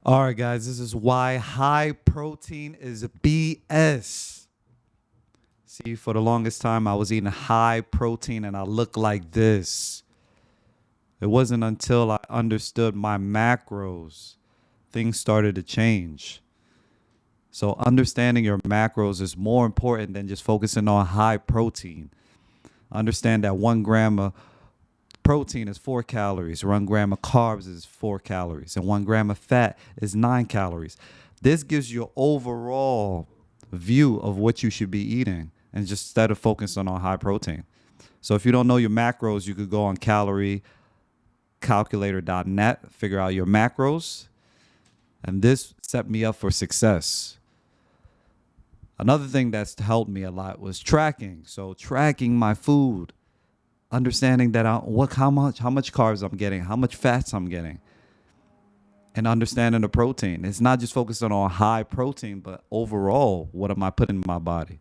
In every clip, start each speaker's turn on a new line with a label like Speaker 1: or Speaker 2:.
Speaker 1: All right, guys, this is why high protein is BS. See, for the longest time, I was eating high protein and I looked like this. It wasn't until I understood my macros, things started to change. So, understanding your macros is more important than just focusing on high protein. Understand that 1 gram of protein is 4 calories, 1 gram of carbs is 4 calories, and 1 gram of fat is 9 calories. This gives you an overall view of what you should be eating, and just instead of focusing on high protein. So if you don't know your macros, you could go on caloriecalculator.net, figure out your macros, and this set me up for success. Another thing that's helped me a lot was tracking. So tracking my food, understanding that how much carbs I'm getting, how much fats I'm getting, and understanding the protein. It's not just focusing on high protein, but overall, what am I putting in my body?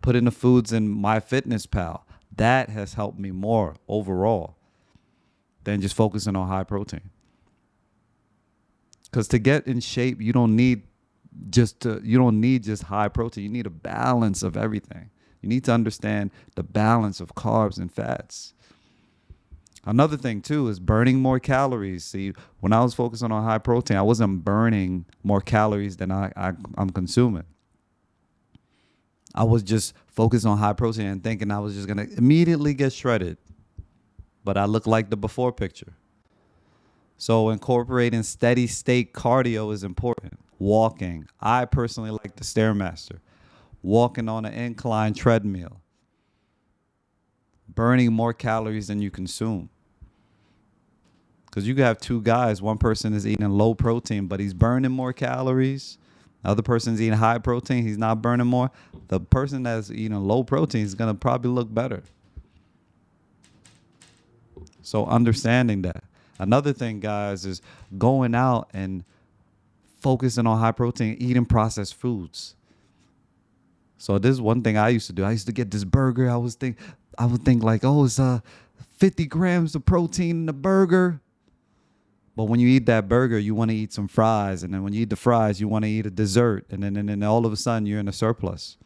Speaker 1: Putting the foods in MyFitnessPal. That has helped me more overall than just focusing on high protein. Because to get in shape, you don't need just high protein. You need a balance of everything. You need to understand the balance of carbs and fats. Another thing too is burning more calories. See, when I was focusing on high protein, I wasn't burning more calories than I'm consuming. I was just focused on high protein and thinking I was just gonna immediately get shredded. But I look like the before picture. So incorporating steady state cardio is important. Walking. I personally like the Stairmaster. Walking on an incline treadmill. Burning more calories than you consume. Because you could have two guys. One person is eating low protein, but he's burning more calories. The other person's eating high protein. He's not burning more. The person that's eating low protein is going to probably look better. So understanding that. Another thing, guys, is going out and focusing on high protein, eating processed foods. So this is one thing I used to do. I used to get this burger. I would think like, oh, it's 50 grams of protein in the burger. But when you eat that burger, you want to eat some fries. And then when you eat the fries, you want to eat a dessert. And then all of a sudden, you're in a surplus.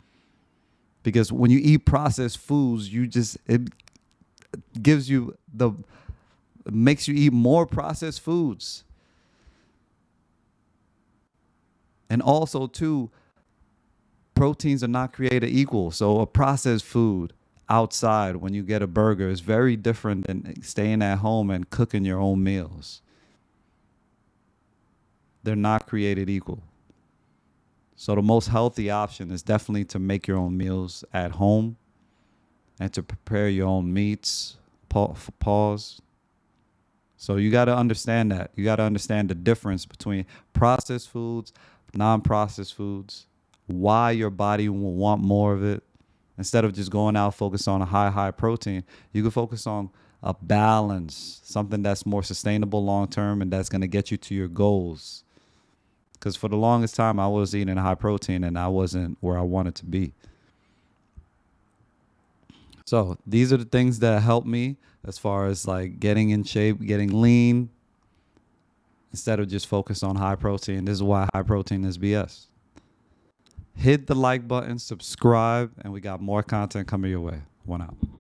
Speaker 1: Because when you eat processed foods, it gives you makes you eat more processed foods. And also, too, proteins are not created equal. So a processed food outside when you get a burger is very different than staying at home and cooking your own meals. They're not created equal. So the most healthy option is definitely to make your own meals at home and to prepare your own meats. Pause. So you got to understand that. You got to understand the difference between processed foods, non-processed foods, why your body will want more of it. Instead of just going out focus on a high protein, you can focus on a balance, something that's more sustainable long term and that's going to get you to your goals. Because for the longest time, I was eating high protein and I wasn't where I wanted to be. So these are the things that help me as far as like getting in shape, getting lean, instead of just focus on high protein. This is why high protein is BS. Hit the like button, subscribe, and we got more content coming your way. One out.